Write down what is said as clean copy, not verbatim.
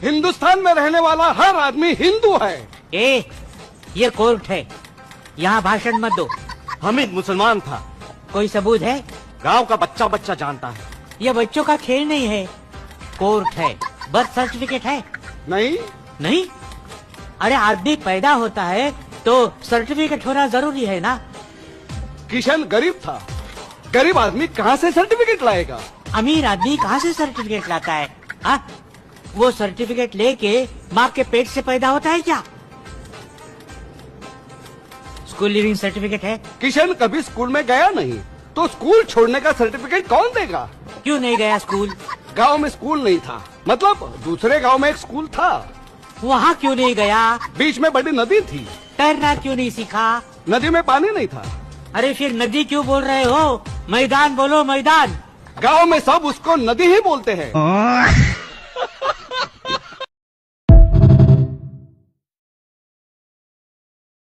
हिंदुस्तान में रहने वाला हर आदमी हिंदू है। ये कोर्ट है, यहाँ भाषण मत दो। हामिद मुसलमान था। कोई सबूत है? गांव का बच्चा बच्चा जानता है। ये बच्चों का खेल नहीं है, कोर्ट है। बर्थ सर्टिफिकेट है? नहीं नहीं? अरे आदमी पैदा होता है तो सर्टिफिकेट होना जरूरी है ना। किशन गरीब था, गरीब आदमी कहाँ से सर्टिफिकेट लाएगा? अमीर आदमी कहाँ से सर्टिफिकेट लाता है? हाँ, वो सर्टिफिकेट लेके माँ के पेट से पैदा होता है क्या? स्कूल लिविंग सर्टिफिकेट है? किशन कभी स्कूल में गया नहीं, तो स्कूल छोड़ने का सर्टिफिकेट कौन देगा? क्यों नहीं गया स्कूल? गांव में स्कूल नहीं था, मतलब दूसरे गांव में एक स्कूल था। वहाँ क्यों नहीं गया? बीच में बड़ी नदी थी। तैरना क्यों नहीं सीखा? नदी में पानी नहीं था। अरे फिर नदी क्यों बोल रहे हो? मैदान बोलो, मैदान। गांव में सब उसको नदी ही बोलते हैं।